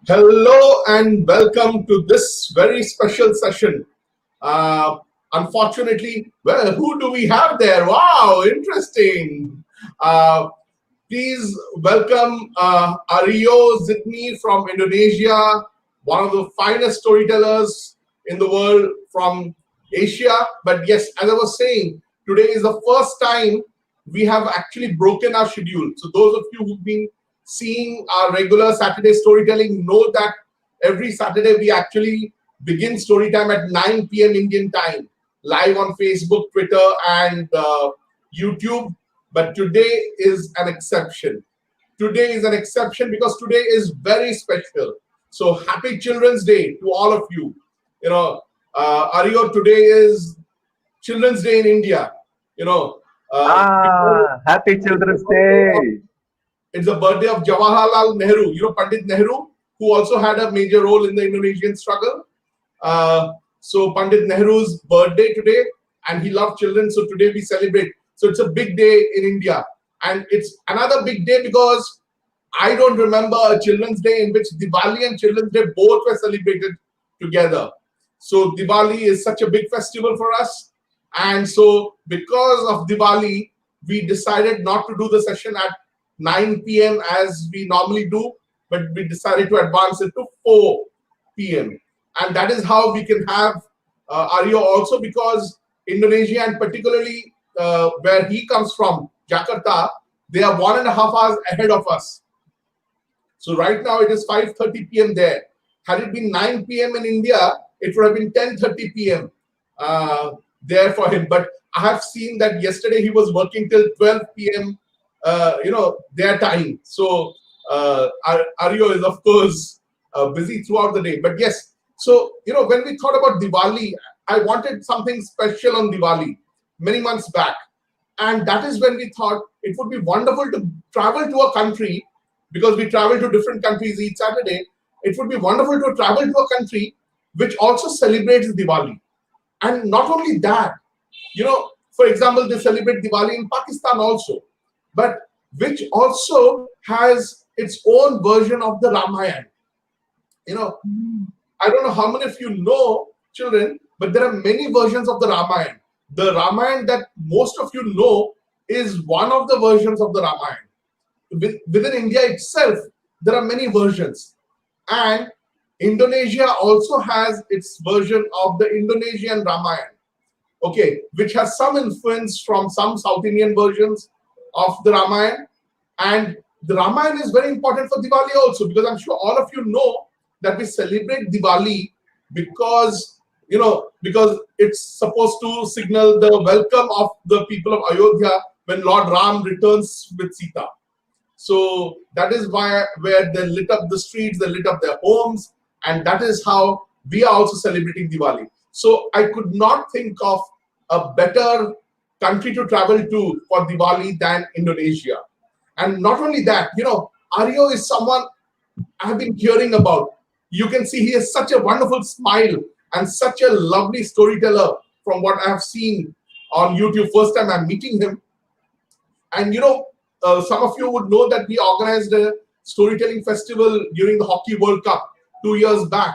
Hello and welcome to this very special session. Uh, Unfortunately, well, who do we have there? Wow, interesting. Uh, Please welcome Ariyo Zidni from Indonesia, one of the finest storytellers in the world from Asia. But yes, as I was saying, today is the first time we have actually broken our schedule. So those of you who've been seeing our regular Saturday storytelling know that every Saturday we actually begin story time at 9 p.m. Indian time, live on Facebook, Twitter, and YouTube. But today is an exception. Today is an exception because today is very special. So happy Children's Day to all of you. You know, Ariyo, today is Children's Day in India. You know, because Happy Children's Day. it's the birthday of Jawaharlal Nehru. You know, Pandit Nehru, who also had a major role in the Indonesian struggle. So Pandit Nehru's birthday today, and he loved children. So today we celebrate. So it's a big day in India, and it's another big day because I don't remember a Children's Day in which Diwali and Children's Day both were celebrated together. So Diwali is such a big festival for us, and so because of Diwali, we decided not to do the session at 9 p.m. as we normally do, but we decided to advance it to 4 p.m. And that is how we can have Aryo also, because Indonesia, and particularly where he comes from, Jakarta, they are 1.5 hours ahead of us. So right now it is 5:30 p.m. there. Had it been 9 p.m. in India, it would have been 10:30 p.m. There for him. But I have seen that yesterday he was working till 12 p.m. Their time. So Aryo is of course busy throughout the day. But yes, so when we thought about Diwali, I wanted something special on Diwali many months back, and that is when we thought it would be wonderful to travel to a country, because we travel to different countries each Saturday. It would be wonderful to travel to a country which also celebrates Diwali. And not only that, for example, they celebrate Diwali in Pakistan also, but which also has its own version of the Ramayana. I don't know how many of you know, children, but there are many versions of the Ramayana. The Ramayana that most of you know is one of the versions of the Ramayana. Within India itself, there are many versions. And Indonesia also has its version of the Indonesian Ramayana, okay, which has some influence from some South Indian versions of the Ramayana. And the Ramayana is very important for Diwali also, because I'm sure all of you know that we celebrate Diwali because it's supposed to signal the welcome of the people of Ayodhya when Lord Ram returns with Sita. So that is where they lit up the streets, they lit up their homes, and that is how we are also celebrating Diwali. So I could not think of a better country to travel to for Diwali than Indonesia. And not only that, Aryo is someone I've been hearing about. You can see he has such a wonderful smile and such a lovely storyteller from what I have seen on YouTube. First time I'm meeting him. And some of you would know that we organized a storytelling festival during the Hockey World Cup 2 years back.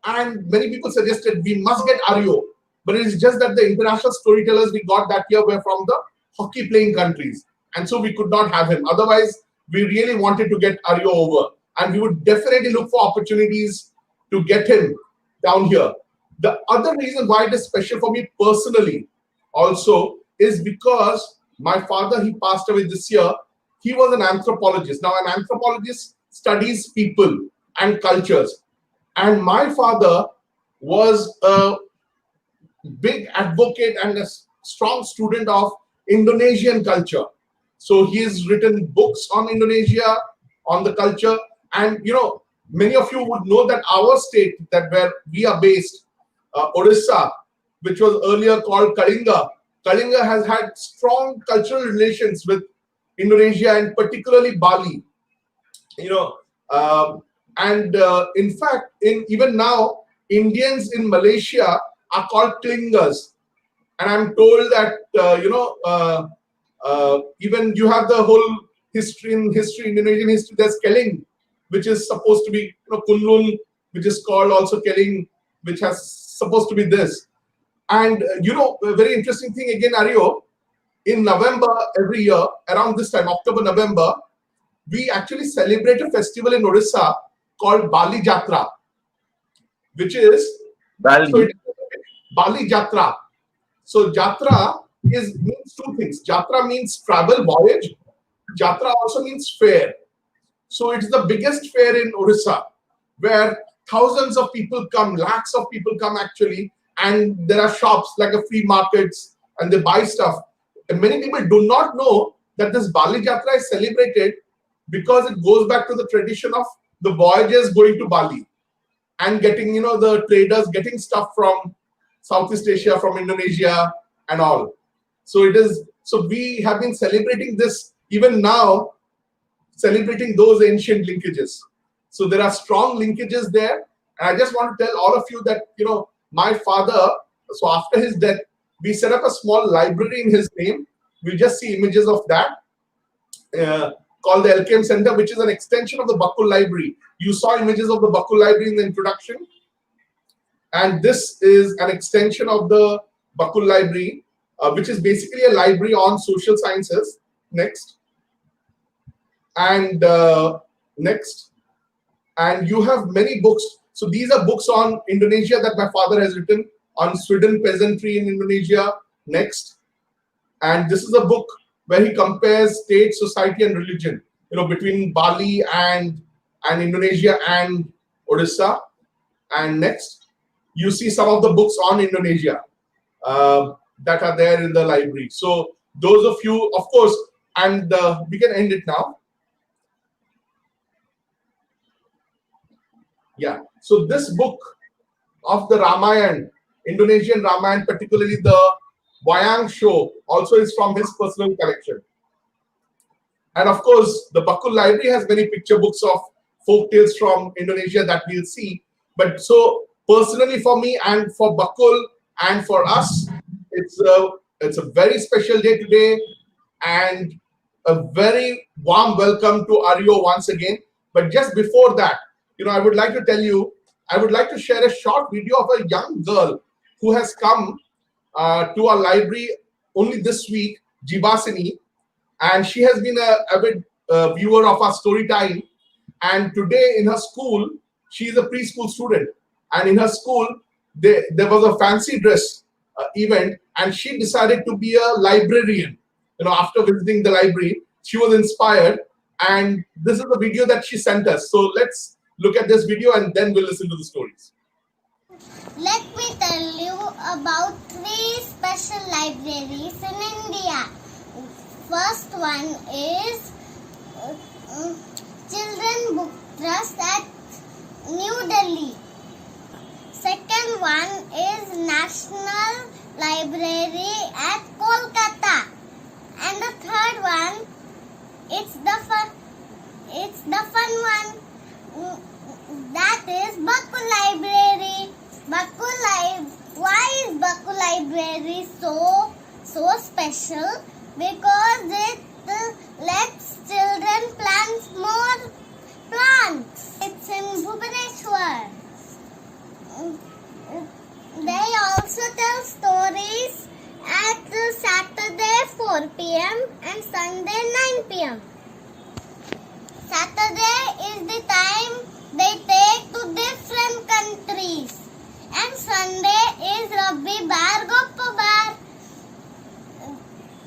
And many people suggested we must get Aryo. But it's just that the international storytellers we got that year were from the hockey playing countries. And so we could not have him. Otherwise, we really wanted to get Aryo over. And we would definitely look for opportunities to get him down here. The other reason why it is special for me personally also is because my father, he passed away this year. He was an anthropologist. Now, an anthropologist studies people and cultures. And my father was a big advocate and a strong student of Indonesian culture. So he has written books on Indonesia, on the culture. And, many of you would know that our state, that where we are based, Odisha, which was earlier called Kalinga, Kalinga has had strong cultural relations with Indonesia and particularly Bali. In fact, even now, Indians in Malaysia are called Klingers. And I'm told that, even you have the whole history, Indonesian history, there's Keling. which is supposed to be Kunlun, which is called also Keling, which has supposed to be this. And a very interesting thing again, Ariyo, in November every year, around this time, October, November, we actually celebrate a festival in Odisha called Bali Jatra, which is Bali. Bali Jatra. So Jatra means two things. Jatra means travel, voyage. Jatra also means fair. So it's the biggest fair in Odisha, where thousands of people come, lakhs of people come actually, and there are shops like a flea markets, and they buy stuff. And many people do not know that this Bali Jatra is celebrated because it goes back to the tradition of the voyagers going to Bali and getting, the traders getting stuff from Southeast Asia, from Indonesia and all. So we have been celebrating this even now, celebrating those ancient linkages. So there are strong linkages there. And I just want to tell all of you that, my father, so after his death, we set up a small library in his name. We'll just see images of that, called the LKM Center, which is an extension of the Bakul Library. You saw images of the Bakul Library in the introduction. And this is an extension of the Bakul Library, which is basically a library on social sciences. Next. And next. And you have many books. So these are books on Indonesia that my father has written, on Sweden peasantry in Indonesia. Next. And this is a book where he compares state, society, and religion, between Bali and Indonesia and Odisha. And next, you see some of the books on Indonesia that are there in the library. So those of you, of course, and we can end it now. Yeah. So this book of the Ramayana, Indonesian Ramayana, particularly the Wayang show, also is from his personal collection. And of course, the Bakul Library has many picture books of folk tales from Indonesia that we'll see. But so personally for me and for Bakul and for us, it's a very special day today, and a very warm welcome to Ariyo once again. But just before that, I would like to tell you, I would like to share a short video of a young girl who has come to our library only this week, Jivasini, and she has been an avid viewer of our Storytime. And today in her school, she is a preschool student, and in her school there was a fancy dress event, and she decided to be a librarian. After visiting the library, she was inspired, and this is the video that she sent us. So let's look at this video, and then we'll listen to the stories. Let me tell you about 3 special libraries in India. First one is Children Book Trust at New Delhi. Second one is National Library at Kolkata. And the third one, it's the fun one. That is Bakul Library. Why is Bakul Library so special? Because it lets children plant more plants. It's in Bhubaneswar. They also tell stories at Saturday 4 p.m. and Sunday 9 p.m. Saturday is the time they take to different countries, and Sunday is Rabbi Bar Goppo Bar.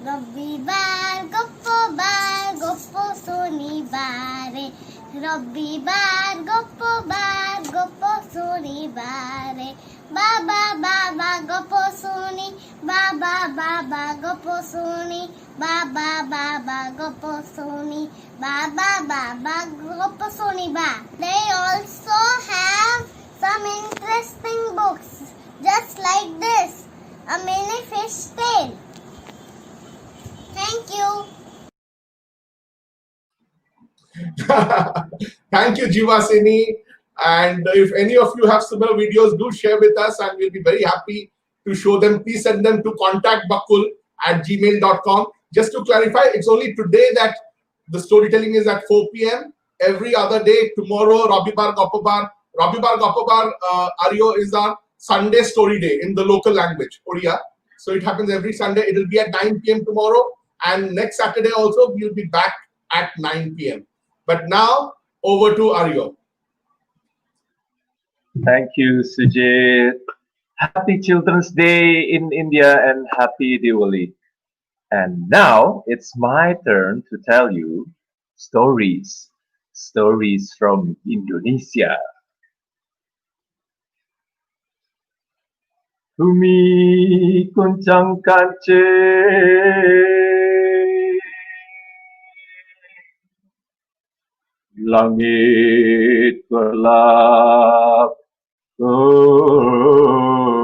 Rabbi Bar Goppo Soni Bare. Rabbi Bar Goppo Soni Bare. Baba Goppo Soni. Baba Goppo Soni. Baba Goppo Soni. Baba Goppo Soni Ba. They also have some interesting books, just like this, a mini fish tale. Thank you. Thank you, Jivasini. And if any of you have similar videos, do share with us, and we'll be very happy to show them. Please send them to contactbakul@gmail.com. Just to clarify, it's only today that the storytelling is at 4 p.m. every other day. Tomorrow, Rabibar Gopabar. Rabibar Gopabar Ariyo is our Sunday story day in the local language, Odia. So it happens every Sunday. It will be at 9 p.m. tomorrow. And next Saturday also, we'll be back at 9 p.m. But now, over to Ariyo. Thank you, Sujit. Happy Children's Day in India and happy Diwali. And now it's my turn to tell you stories. Stories from Indonesia. Bumi kuncang kancing, langit gelap gelap.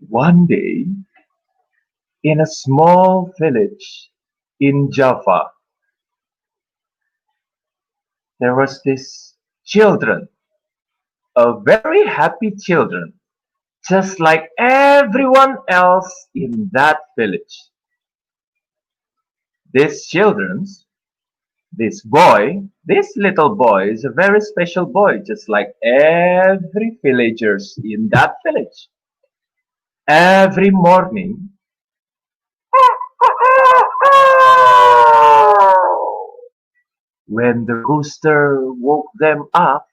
One day, in a small village in Java, there was this children, a very happy children, just like everyone else in that village. These children, this little boy is a very special boy, just like every villagers in that village. Every morning, when the rooster woke them up,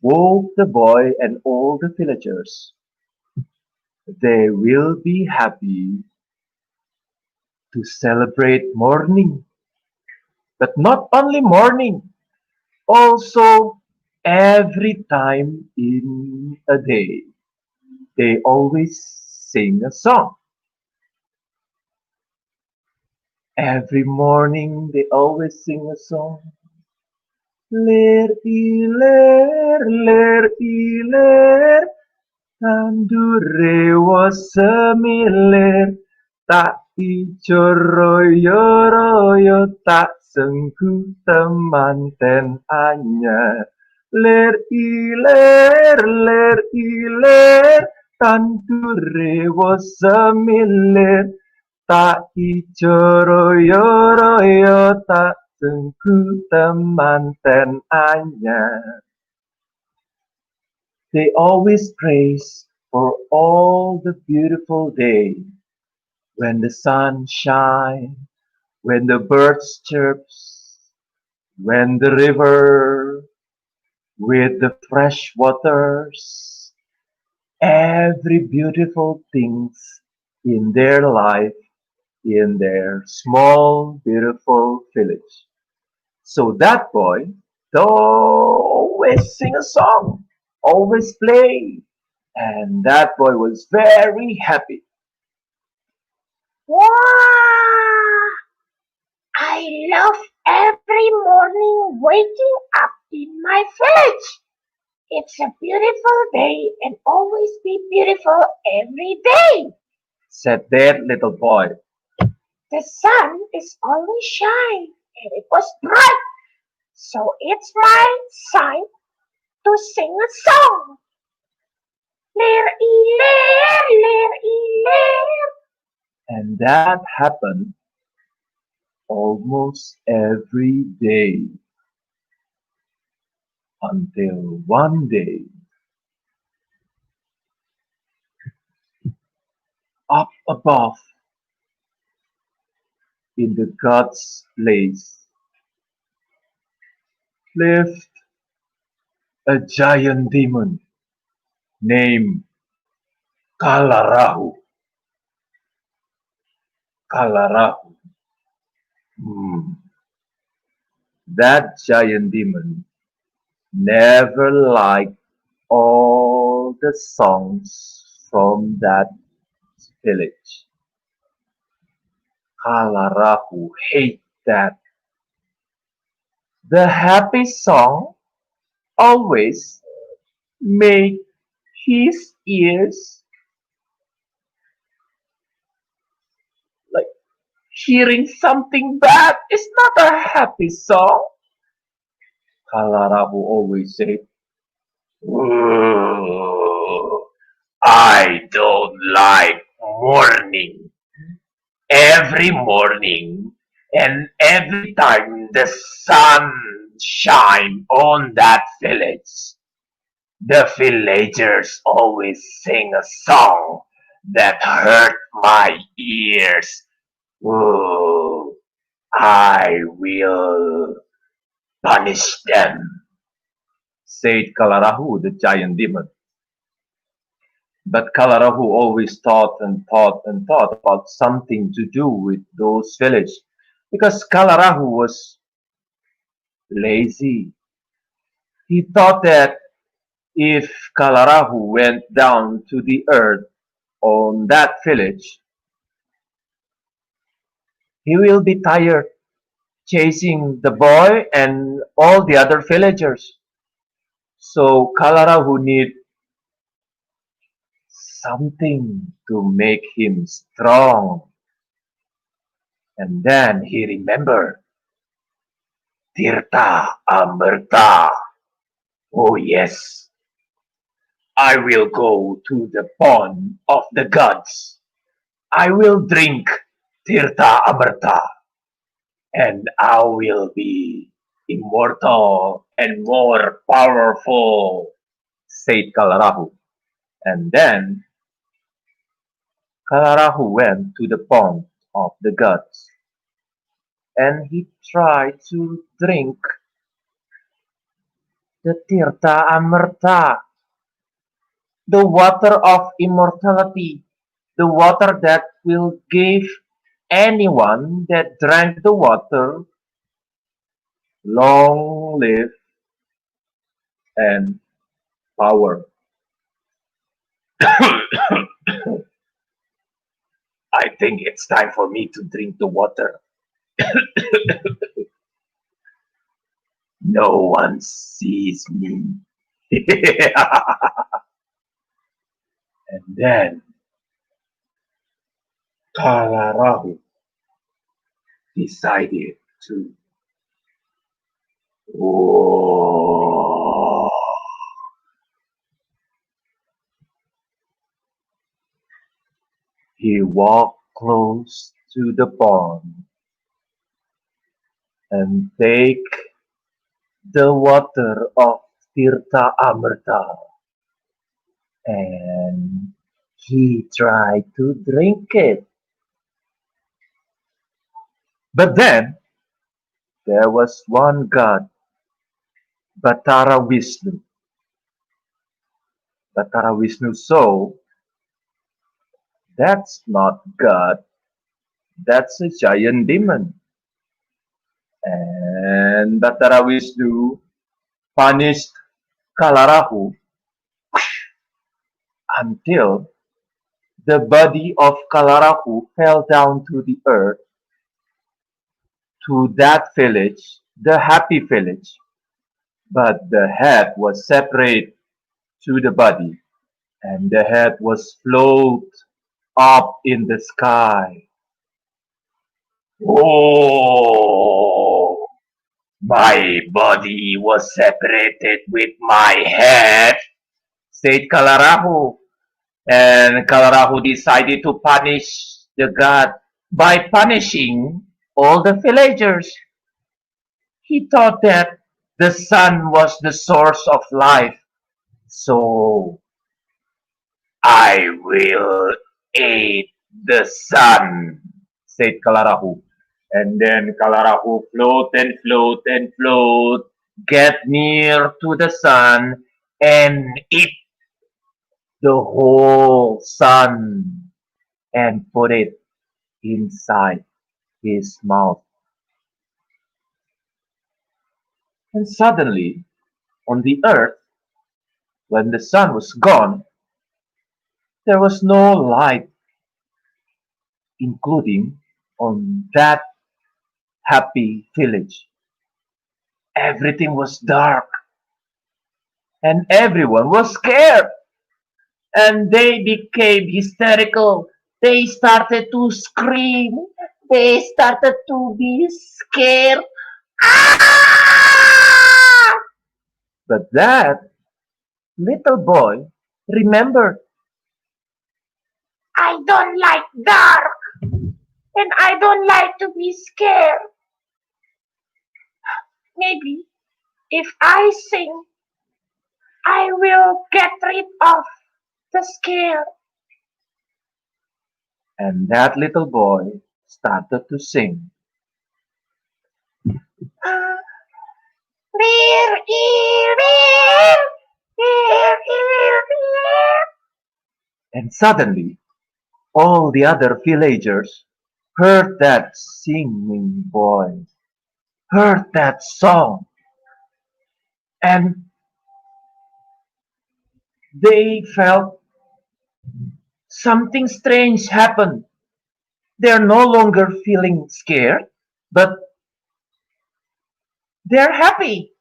woke the boy and all the villagers, they will be happy to celebrate morning. But not only morning, also every time in a day. They always sing a song. Every morning they always sing a song. Ler iler, ler iler, tandure was semilir, tak ijo royo royo, tak sengku temanten anyar. Ler iler, tandure was semilir, tak ijo royo royo, tak sengku temanten anyar. They always praise for all the beautiful day, when the sun shines, when the birds chirps, when the river with the fresh waters, every beautiful things in their life, in their small beautiful village. So that boy always sing a song, always play, and that boy was very happy. Wow! I love every morning waking up in my village. It's a beautiful day and always be beautiful every day. Said that little boy. The sun is always shining and it was bright, so it's my sign to sing a song. Ler ler, ler ler. And that happened almost every day until one day, up above in the God's place, lived a giant demon named Kalarahu. Kalarahu. Hmm. That giant demon never liked all the songs from that village. Kalarahu hate that. The happy song always make his ears like hearing something bad is not a happy song. Kalarahu always say, I don't like morning. Every morning and every time the sun shine on that village, the villagers always sing a song that hurt my ears. Oh, I will punish them, said Kalarahu, the giant demon. But Kalarahu always thought and thought and thought about something to do with those villages, because Kalarahu was lazy. He thought that if Kalarahu went down to the earth on that village, he will be tired chasing the boy and all the other villagers. So Kalarahu need something to make him strong. And then he remembered Tirta Amerta. Oh yes, I will go to the pond of the gods. I will drink Tirta Amerta, and I will be immortal and more powerful, said Kalarahu. And then Kalarahu went to the pond of the gods, and he tried to drink the Tirta Amerta, the water of immortality, the water that will give anyone that drank the water long live and power. I think it's time for me to drink the water. No one sees me. And then Kalarahu decided to. Oh. He walked close to the pond and take the water of Tirta Amerta, and he tried to drink it. But then there was one god, Batara Vishnu. Batara Vishnu saw that's not God, that's a giant demon. And Batara Vishnu punished Kalarahu until the body of Kalarahu fell down to the earth, to that village, the happy village, but the head was separate to the body, and the head was float up in the sky. Oh, my body was separated with my head, said Kalarahu. And Kalarahu decided to punish the god by punishing all the villagers. He thought that the sun was the source of life. So I will eat the sun, said Kalarahu. And then Kalarahu float and float and float, get near to the sun and eat the whole sun and put it inside his mouth. And suddenly, on the earth, when the sun was gone, there was no light, including on that happy village. Everything was dark and everyone was scared, and they became hysterical. They started to scream. They started to be scared. Ah! But that little boy remembered. I don't like dark, and I don't like to be scared. Maybe if I sing, I will get rid of the scare. And that little boy started to sing. Ah, Beer, beer, beer, beer, beer, beer. And suddenly, all the other villagers heard that singing boy, heard that song, and they felt something strange happen. They're no longer feeling scared, but they're happy.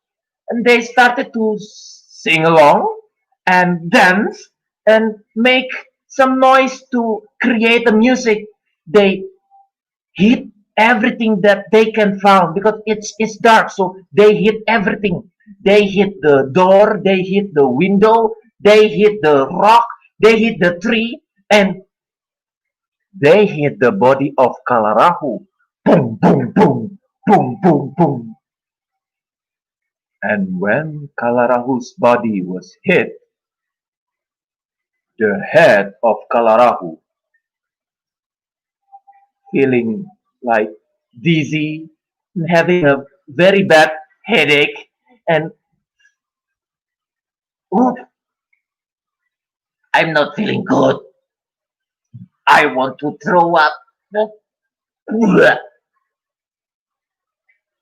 And they started to sing along and dance and make some noise to create the music. They hit everything that they can find because it's dark, so they hit everything. They hit the door, they hit the window, they hit the rock, they hit the tree, and they hit the body of Kalarahu. Boom, boom, boom, boom, boom, boom. And when Kalarahu's body was hit, the head of Kalarahu, feeling like dizzy and having a very bad headache, and "Oop, I'm not feeling good. I want to throw up."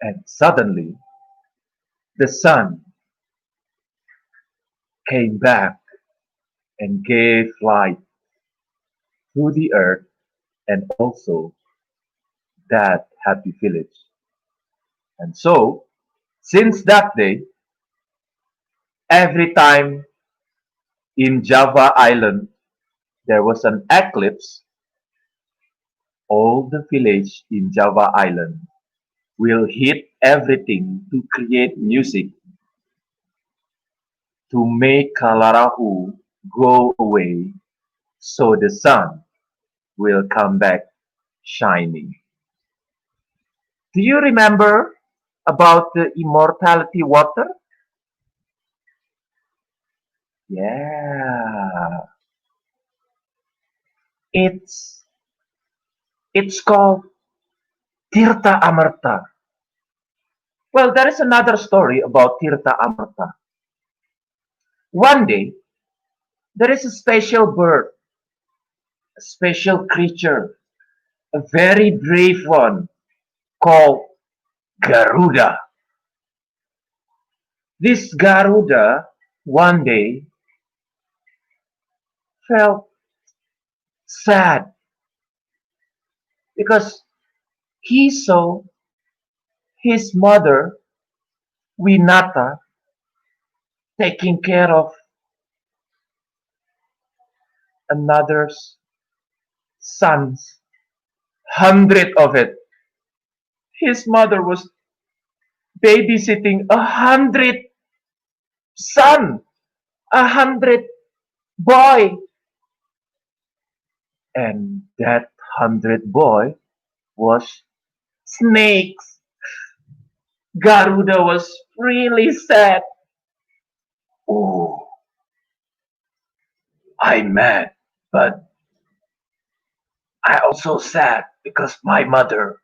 And suddenly the sun came back and gave light to the earth and also that happy village. And so, since that day, every time in Java Island there was an eclipse, all the village in Java Island will hit everything to create music to make Kalarahu go away so the sun will come back shining. Do you remember about the immortality water? Yeah, it's it's called Tirta Amarta. Well, there is another story about Tirta Amarta. One day, there is a special bird, a special creature, a very brave one called Garuda. This Garuda one day felt sad because he saw his mother, Winata, taking care of another's sons, hundred of it. His mother was babysitting 100 son, 100 boy, and that 100 boy was snakes. Garuda was really sad. Oh, I'm mad, but I also sad because my mother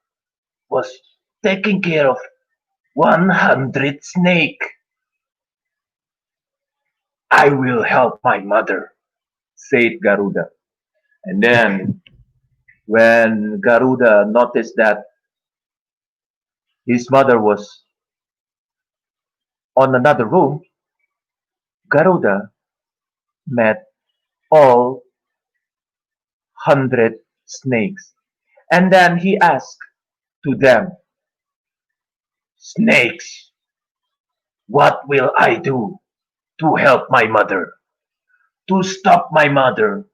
was taking care of 100 snake. I will help my mother, said Garuda. And then when Garuda noticed that his mother was on another room, Garuda met all 100 snakes. And then he asked to them, snakes, what will I do to help my mother, to stop my mother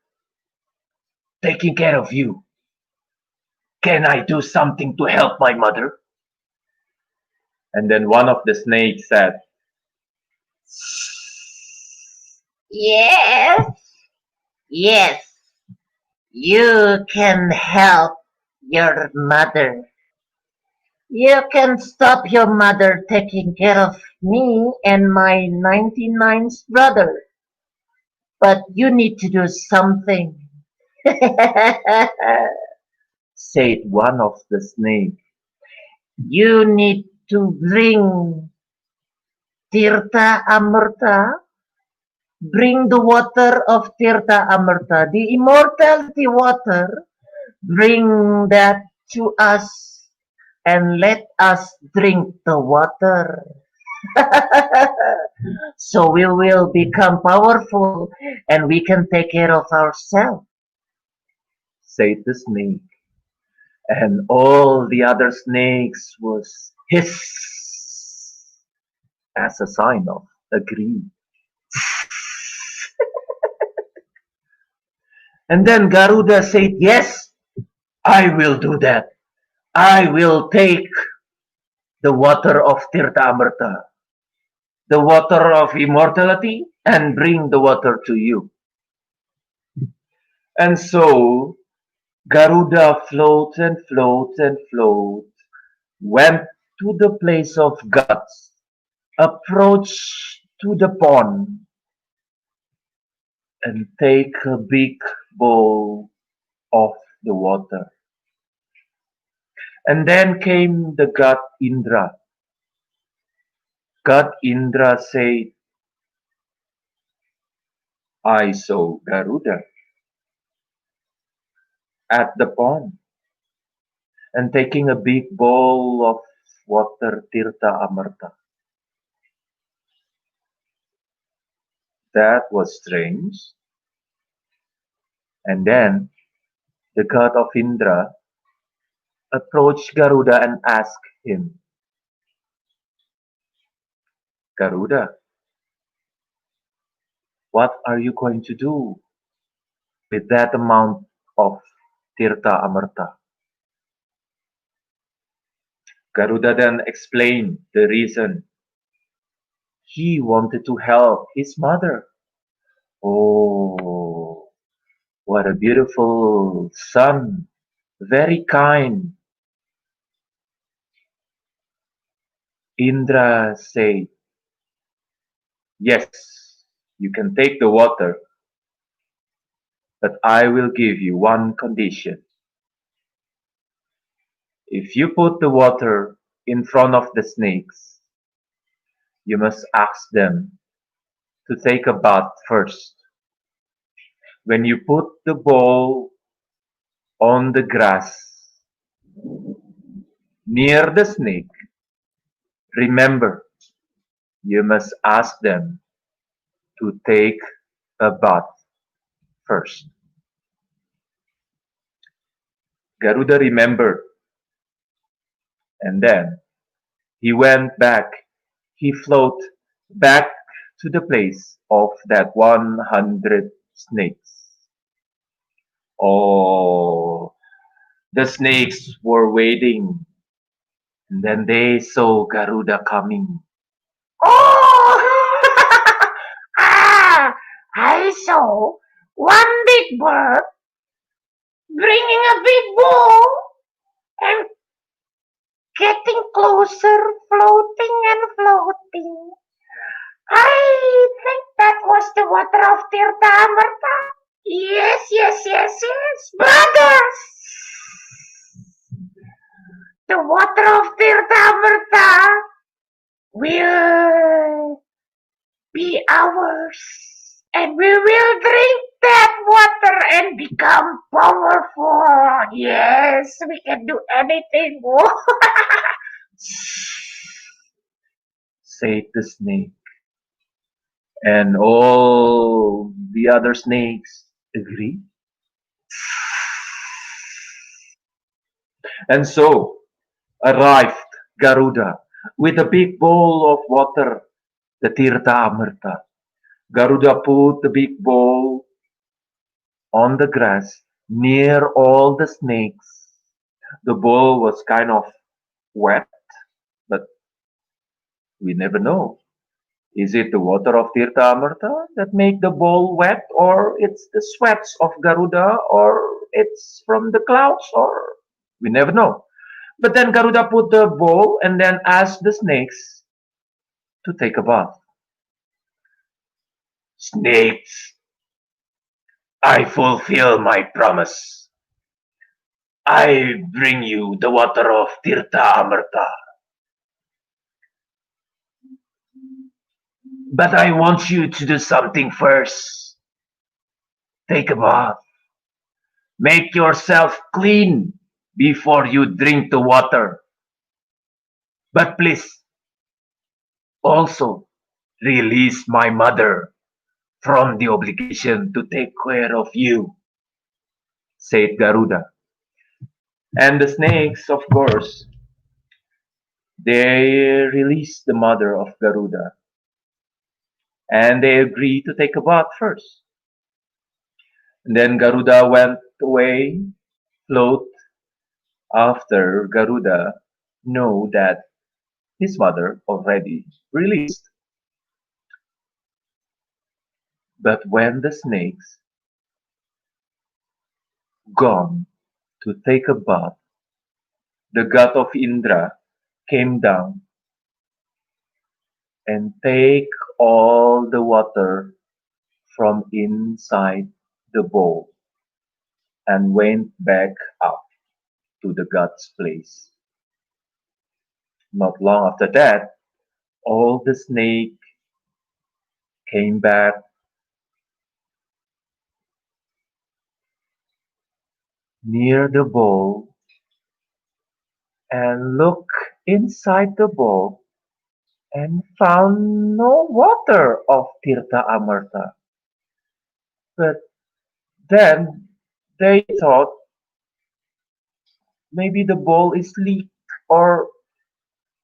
taking care of you? Can I do something to help my mother? And then one of the snakes said, Yes, yes. You can help your mother. You can stop your mother taking care of me and my 99th brother. But you need to do something. Said one of the snakes. You need to bring Tirta Amrta. Bring the water of Tirta Amrta, the immortality water. Bring that to us and let us drink the water. So we will become powerful and we can take care of ourselves, said the snake. And all the other snakes was hiss as a sign of agree. And then Garuda said, yes, I will do that. I will take the water of Tirta Amrta, the water of immortality, and bring the water to you. And so Garuda floats and floats and floats, went to the place of gods, approached to the pond, and take a big bowl of the water. And then came the god Indra. God Indra said, I saw Garuda at the pond and taking a big bowl of water Tirta Amarta. That was strange. And then the god of Indra approached Garuda and asked him, Garuda, what are you going to do with that amount of Tirta Amarta? Garuda then explained the reason. He wanted to help his mother. Oh, what a beautiful son, very kind. Indra said, yes, you can take the water, but I will give you one condition. If you put the water in front of the snakes, you must ask them to take a bath first. When you put the bowl on the grass near the snake, remember, you must ask them to take a bath first. Garuda remembered, and then he went back. He floated back to the place of that 100 snakes. Oh, the snakes were waiting, and then they saw Garuda coming. Oh! Ah! I saw one big bird bringing a big ball and getting closer, floating and floating. I think that was the water of Tirta Amarta. Yes, yes, yes, yes. Brothers! The water of Tirta Amarta will be ours. And we will drink that water and become powerful. Yes, we can do anything. Said the snake. And all the other snakes agreed. And so arrived Garuda with a big bowl of water, the Tirta Amarta. Garuda put the big bowl on the grass near all the snakes. The bowl was kind of wet, but we never know. Is it the water of Tirta Amarta that make the bowl wet, or it's the sweats of Garuda, or it's from the clouds, or we never know. But then Garuda put the bowl and then asked the snakes to take a bath. Snakes, I fulfill my promise. I bring you the water of Tirta Amarta. But I want you to do something first. Take a bath. Make yourself clean before you drink the water. But please, also release my mother from the obligation to take care of you, said Garuda. And the snakes, of course, they released the mother of Garuda and they agreed to take a bath first. And then Garuda went away, float after Garuda know that his mother already released. But when the snakes gone to take a bath, the god of Indra came down and take all the water from inside the bowl and went back up to the god's place. Not long after that, all the snake came back near the bowl and looked inside the bowl and found no water of Tirta Amarta. But then they thought maybe the bowl is leaked, or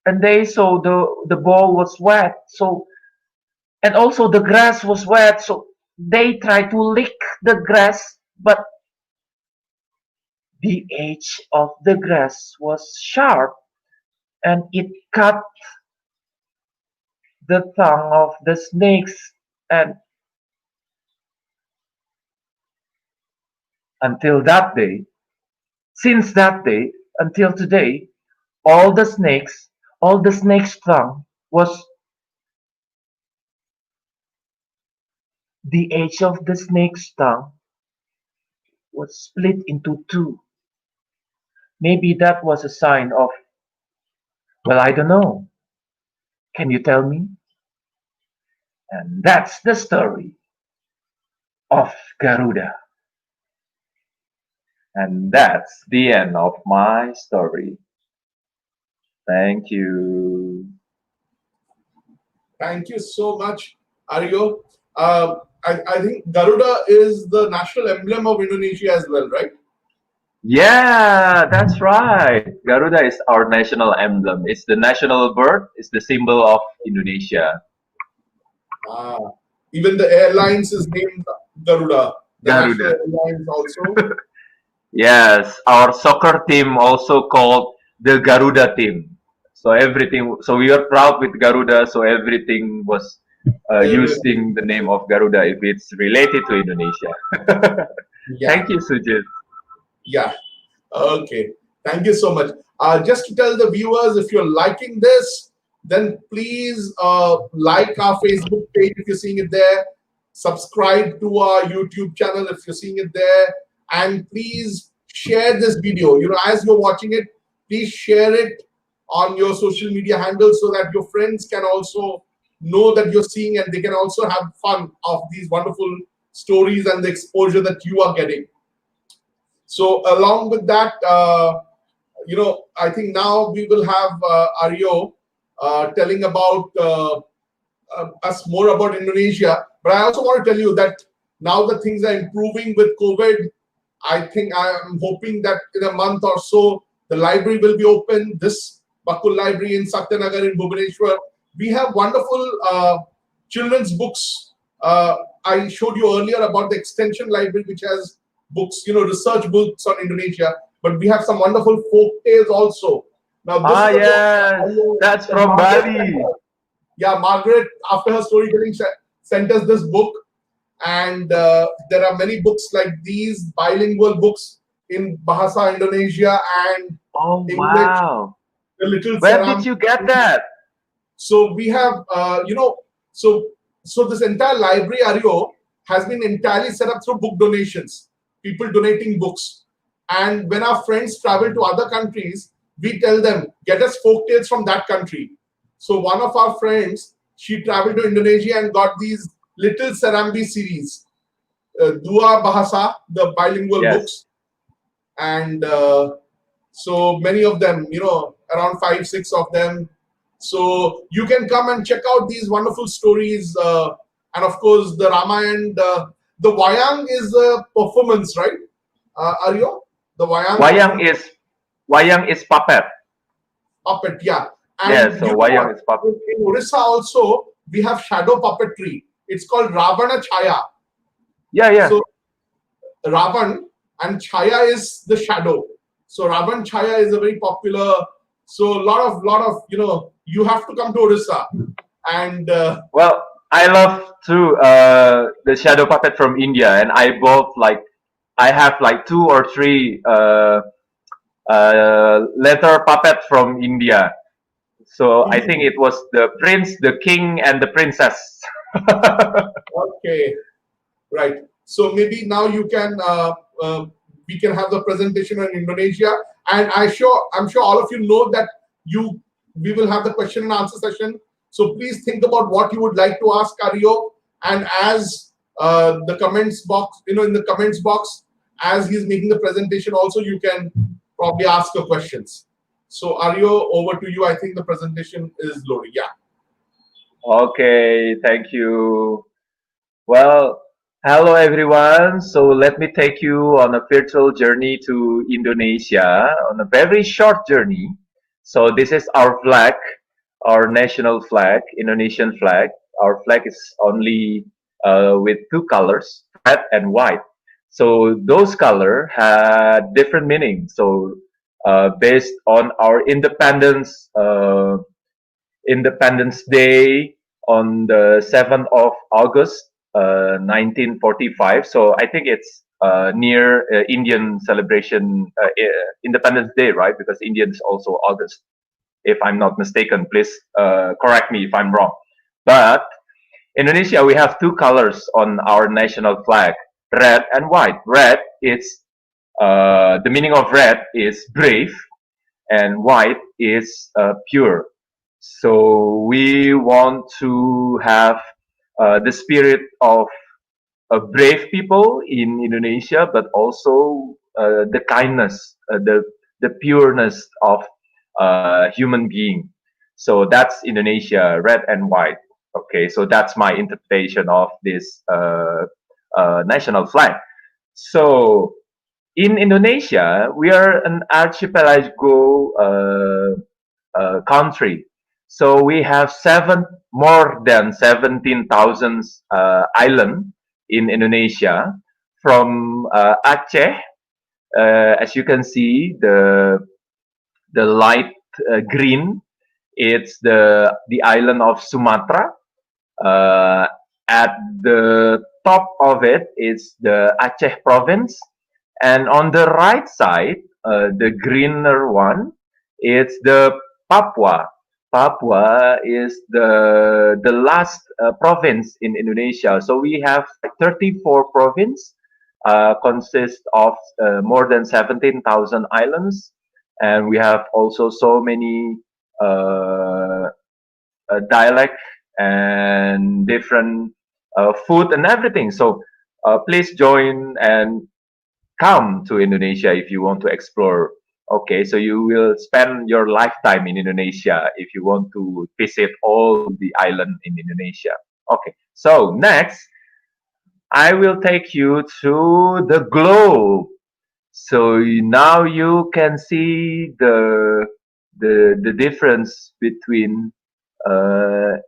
and they saw the bowl was wet, so and also the grass was wet, so they tried to lick the grass, but the edge of the grass was sharp and it cut the tongue of the snakes, and until that day since that day until today, all the snakes all the snake's tongue was the edge of the snake's tongue was split into two. Maybe that was a sign of, well, I don't know. Can you tell me? And that's the story of Garuda. And that's the end of my story. Thank you. Thank you so much, Ariyo. I think Garuda is the national emblem of Indonesia as well, right? Yeah, that's right. Garuda is our national emblem. It's the national bird. It's the symbol of Indonesia. Ah, even the airlines is named Garuda. The national Garuda. airlines also. Yes, our soccer team also called the Garuda team. So everything. So we are proud with Garuda. So everything was Everything. using the name of Garuda if it's related to Indonesia. Yeah, Thank you, Sujit. yeah. Okay. Thank you so much. Just to tell the viewers, if you're liking this, then please like our Facebook page if you're seeing it there. Subscribe to our YouTube channel if you're seeing it there. And please share this video. As you're watching it, please share it on your social media handles so that your friends can also know that you're seeing and they can also have fun of these wonderful stories and the exposure that you are getting. So along with that, I think now we will have Ariyo telling about us more about Indonesia. But I also want to tell you that now that things are improving with COVID, I think I'm hoping that in a month or so, the library will be open. This Bakul Library in Satyanagar in Bhubaneswar. We have wonderful children's books. I showed you earlier about the extension library, which has books, research books on Indonesia. But we have some wonderful folk tales also. Now, this Ah, is a book yes, that's that from Margaret Bali. Yeah, Margaret, after her storytelling, sent us this book, and there are many books like these bilingual books in Bahasa Indonesia and Oh, English. wow. The little Where did Seram. you get that? So we have, so this entire library, Ariyo, has been entirely set up through book donations, people donating books. And when our friends travel to other countries, we tell them, get us folk tales from that country. So one of our friends, she traveled to Indonesia and got these little Serambi series, Dua Bahasa, the bilingual Yes. books, and so many of them, around 5 6 of them. So you can come and check out these wonderful stories, and of course the Ramayana. The Wayang is a performance, right, Aryo? The Wayang Wayang is Wayang is puppet. puppet, yeah. Yeah, And so you know Wayang what, is puppet. in Orissa also we have shadow puppetry. It's called Ravana Chaya. Yeah, yeah. So Ravan and Chaya is the shadow. So Ravan Chaya is a very popular. So lot of you have to come to Orissa, and Well, I love too the shadow puppet from India, and I have like two or three leather puppet from India. So I think it was the prince, the king, and the princess. okay, right. So maybe now you can we can have the presentation in Indonesia, and I'm sure all of you know that you we will have the question and answer session. So please think about what you would like to ask Aryo, and as the comments box, in the comments box, as he's making the presentation, also you can probably ask your questions. So Aryo, over to you. I think the presentation is loading. Yeah. Okay, thank you. Well, hello everyone. So let me take you on a virtual journey to Indonesia on a very short journey. So this is our flag, our national flag, Indonesian flag. Our flag is only with two colors, red and white. So those color had different meaning. So based on our Independence Day on the 7th of August, 1945. So I think it's near Indian celebration, Independence Day, right? Because Indians also August, if I'm not mistaken. Please correct me if I'm wrong. But Indonesia, we have two colors on our national flag, red and white. Red is the meaning of red is brave, and white is pure. So we want to have the spirit of brave people in Indonesia, but also the kindness, the pureness of human being. So that's Indonesia, red and white. Okay, so that's my interpretation of this national flag. So in Indonesia, we are an archipelago country. So we have more than 17,000 island in Indonesia, from Aceh. As you can see, the light green, it's the island of Sumatra. Uh, at the top of it is the Aceh province, and on the right side, the greener one, it's the Papua. Papua is the last province in Indonesia. So we have 34 province, consist of more than 17,000 islands, and we have also so many uh, dialect and different food and everything. So please join and come to Indonesia if you want to explore. Okay, so you will spend your lifetime in Indonesia if you want to visit all the island in Indonesia. Okay, so next I will take you to the globe. So now you can see the difference between uh,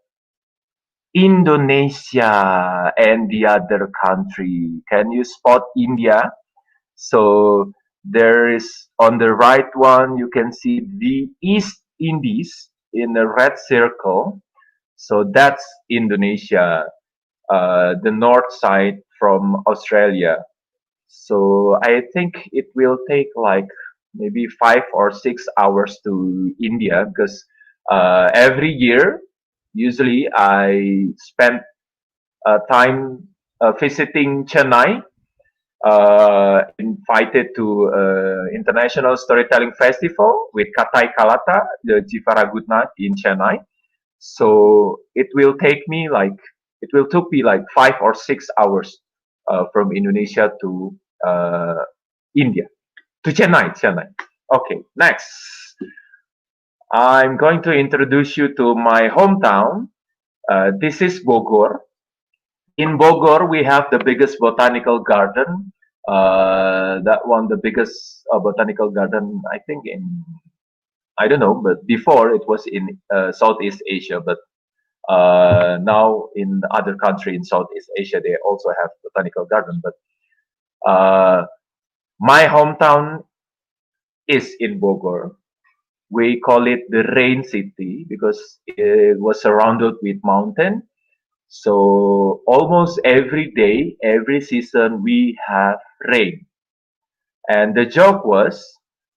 Indonesia and the other country. Can you spot India? So there is, on the right one, you can see the East Indies in a red circle. So that's Indonesia, the north side from Australia. So I think it will take like maybe 5 or 6 hours to India because every year, usually I spend time visiting Chennai, invited to International Storytelling Festival with Katai Kalata, the Jivaragutna in Chennai. So it will took me like 5 or 6 hours from Indonesia to uh, India, to Chennai. Okay, next. I'm going to introduce you to my hometown. This is Bogor. In Bogor, we have the biggest botanical garden. That one, the biggest botanical garden, I think in, I don't know, but before it was in Southeast Asia, but now in other country in Southeast Asia, they also have botanical garden. But uh, my hometown is in Bogor. We call it the rain city because it was surrounded with mountain. So almost every day, every season, we have rain. And the joke was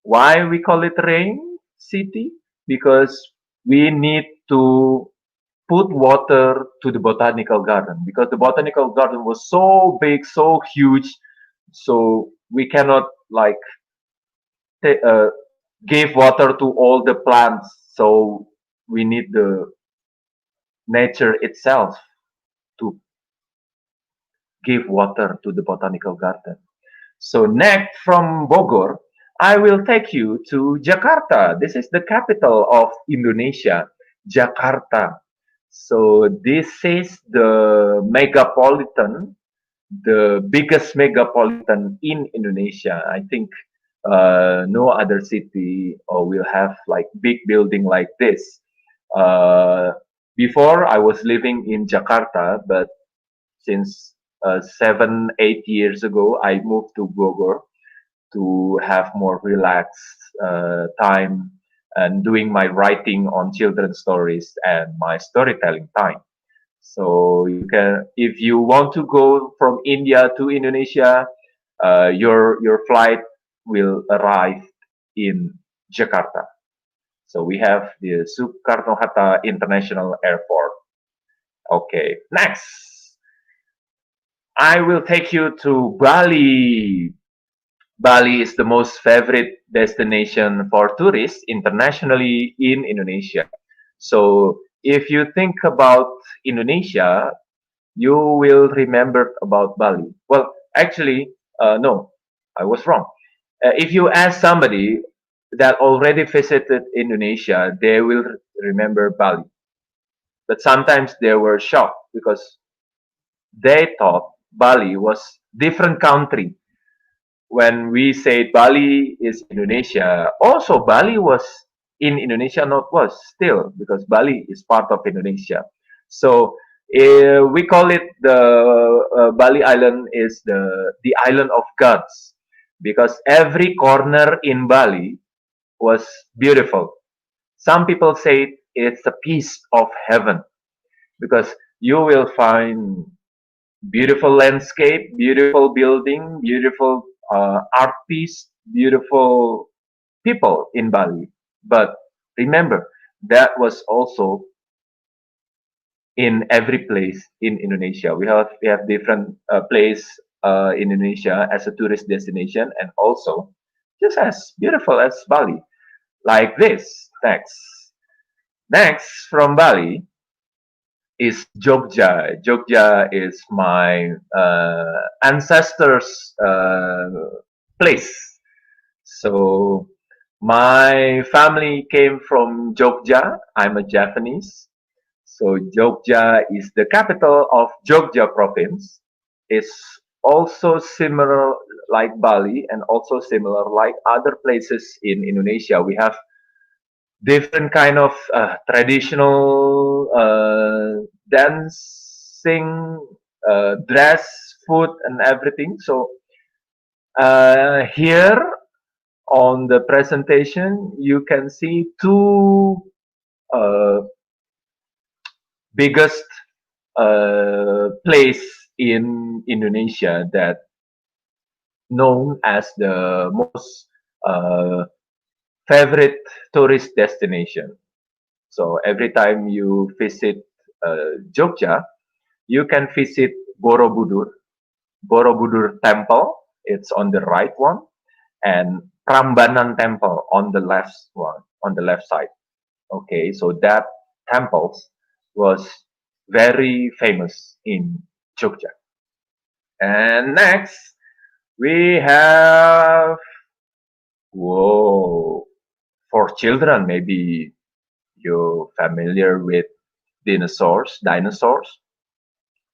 why we call it rain city? Because we need to put water to the botanical garden because the botanical garden was so big, so huge, so we cannot like ta- uh, give water to all the plants. So we need the nature itself to give water to the botanical garden. So next from Bogor, I will take you to Jakarta. This is the capital of Indonesia, Jakarta. So this is the megapolitan, the biggest megapolitan in Indonesia. I think no other city will have like big building like this. Uh, Before I was living in Jakarta, but since 7, 8 years ago, I moved to Bogor to have more relaxed time and doing my writing on children's stories and my storytelling time. So you can, if you want to go from India to Indonesia, your flight will arrive in Jakarta. So we have the Soekarno Hatta International Airport. Okay, next I will take you to Bali. Bali is the most favorite destination for tourists internationally in Indonesia. So if you think about Indonesia, you will remember about Bali. Well, actually, no, I was wrong. If you ask somebody that already visited Indonesia, they will remember Bali. But sometimes they were shocked because they thought Bali was different country. When we say Bali is Indonesia, also Bali was in Indonesia, not was still because Bali is part of Indonesia. So we call it the Bali Island is the island of gods because every corner in Bali was beautiful. Some people say it's a piece of heaven because you will find beautiful landscape, beautiful building, beautiful art piece, beautiful people in Bali. But remember, that was also in every place in Indonesia. We have different place in Indonesia as a tourist destination, and also just as beautiful as Bali, like this. Next from Bali is Jogja. Jogja is my ancestors' place. So my family came from Jogja. I'm a Japanese. So Jogja is the capital of Jogja province. It's also similar like Bali and also similar like other places in Indonesia. We have different kind of traditional dancing, dress, food, and everything. So here on the presentation, you can see two uh, biggest place in Indonesia that known as the most uh, favorite tourist destination. So every time you visit Jogja, you can visit Borobudur, Borobudur Temple. It's on the right one, and Prambanan Temple on the left one, on the left side. Okay, so that temples was very famous in Jogja. And next we have, whoa, for children maybe you're familiar with dinosaurs.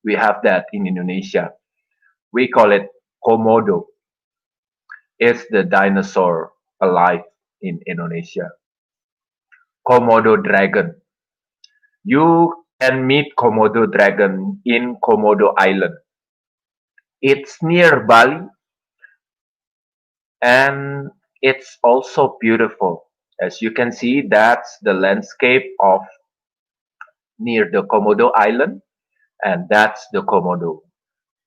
We have that in Indonesia. We call it Komodo. It's the dinosaur alive in Indonesia. Komodo dragon. You can meet Komodo dragon in Komodo Island. It's near Bali, and it's also beautiful. As you can see, that's the landscape of near the Komodo Island, and that's the Komodo.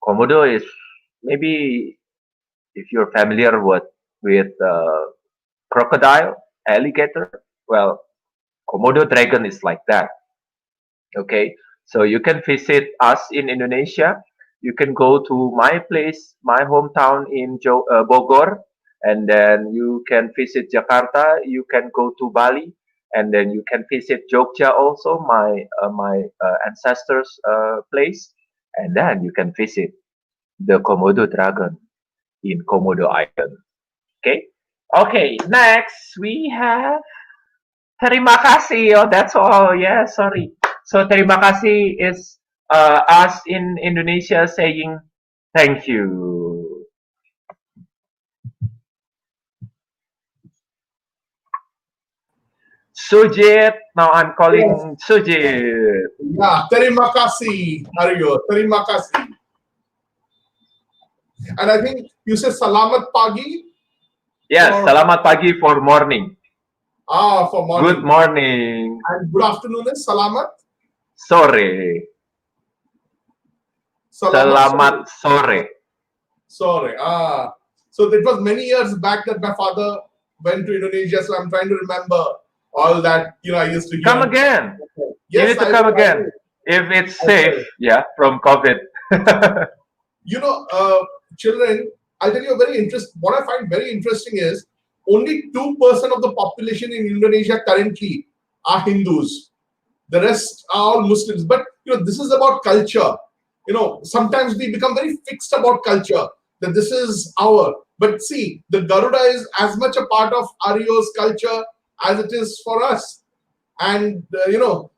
Komodo is, maybe if you're familiar with crocodile, alligator, well, Komodo dragon is like that. Okay, so you can visit us in Indonesia. You can go to my place, my hometown in Bogor, and then you can visit Jakarta. You can go to Bali, and then you can visit Jogja also, my ancestors' place, and then you can visit the Komodo dragon in Komodo Island. Okay, okay. Next we have terima kasih. Oh, that's all. Yeah, sorry. So terima kasih is us in Indonesia saying thank you. Sujit. Now I'm Yes. calling Sujit. Yeah, terima kasih, Ariyo. Terima kasih. And I think you said salamat pagi Yes, for selamat pagi for morning. for Good morning. morning. And good afternoon is salamat. Sore. Selamat sore. Sorry. So it was many years back that my father went to Indonesia, so I'm trying to remember all that I used to hear. Come again. You Yes, need to I come will, I again. will. If it's I safe, will. yeah, from COVID. Children, I'll tell you what I find very interesting is only 2% of the population in Indonesia currently are Hindus. The rest are all Muslims. But this is about culture. Sometimes we become very fixed about culture, that this is our. But see, the Garuda is as much a part of Ariyo's culture as it is for us. And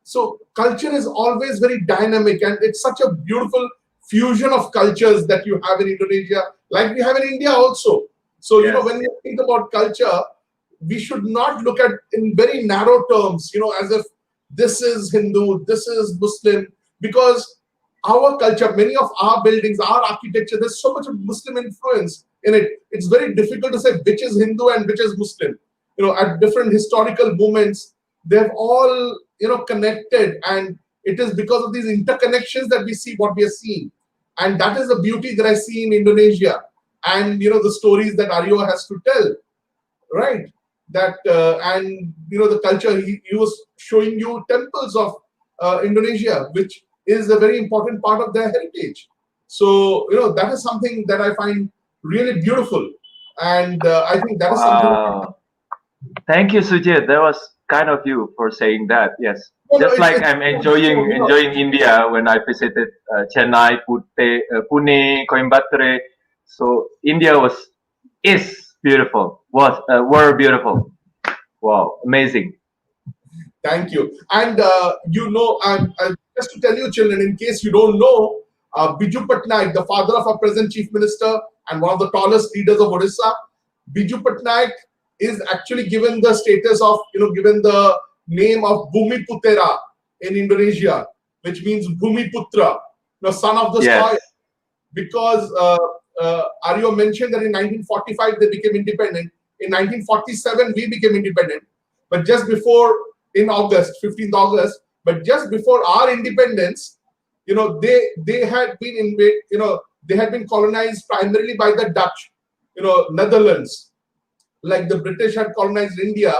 so culture is always very dynamic, and it's such a beautiful fusion of cultures that you have in Indonesia, like we have in India also. So Yes. when we think about culture, we should not look at in very narrow terms, as if this is Hindu, this is Muslim, because our culture, many of our buildings, our architecture, there's so much of Muslim influence in it. It's very difficult to say which is Hindu and which is Muslim. At different historical moments, they've all connected, and it is because of these interconnections that we see what we are seeing. And that is the beauty that I see in Indonesia, and the stories that Ariyo has to tell, right? That and the culture, he was showing you temples of Indonesia, which is a very important part of their heritage. So that is something that I find really beautiful, and I think that is something. Wow. Thank you, Sujit. That was kind of you for saying that. Yes. No, no, Just like it's I'm enjoying you know, enjoying India when I visited Chennai, Pune, Coimbatore. So India is beautiful. Were beautiful. Wow, amazing. Thank you. And just to tell you, children, in case you don't know, Biju Patnaik, the father of our present chief minister and one of the tallest leaders of Odisha, Biju Patnaik is actually given the status of, given the name of Bhumi Putera in Indonesia, which means Bhumi Putra, son of the Yes. soil. Because Ariyo mentioned that in 1945 they became independent. In 1947 we became independent. But just before, in August, 15th August, But just before our independence, they had been they had been colonized primarily by the Dutch, Netherlands. Like the British had colonized India,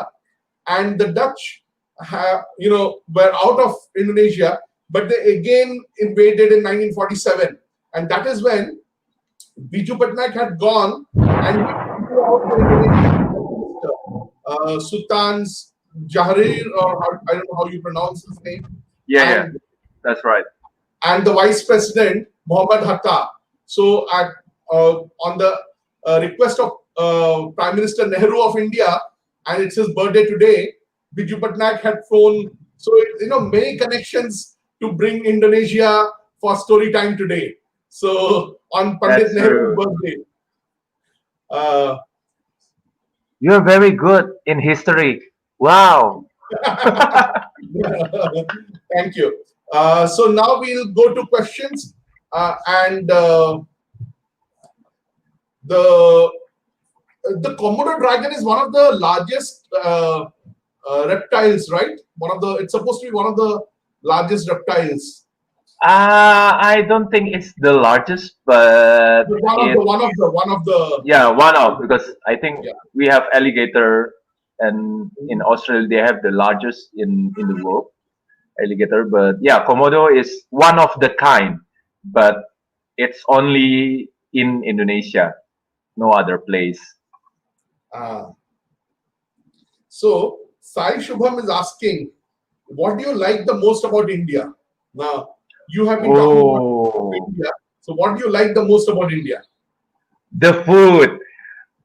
and the Dutch, were out of Indonesia, but they again invaded in 1947, and that is when Biju Patnaik had gone and he threw out the Indonesian Sultan's Jahrir, or I don't know how you pronounce his name, Yeah, yeah, and that's right. the vice president Muhammad Hatta. So, on the request of Prime Minister Nehru of India, and it's his birthday today, Biju Patnaik had flown. So, many connections to bring Indonesia for story time today. So, on Pandit That's Nehru's true. birthday. Uh, You're very good in history. Wow. Thank you. So now we'll go to questions, and the the Komodo dragon is one of the largest reptiles, right? It's supposed to be one of the largest reptiles. I don't think it's the largest, but But One of it the one of the yeah, one of, because I think yeah. we have alligator, and in Australia they have the largest in the world alligator. But yeah, Komodo is one of the kind, but it's only in Indonesia, no other place. Uh, so Sai Shubham is asking, what do you like the most about India? Now you have been talking about Oh, India. So what do you like the most about India? the food.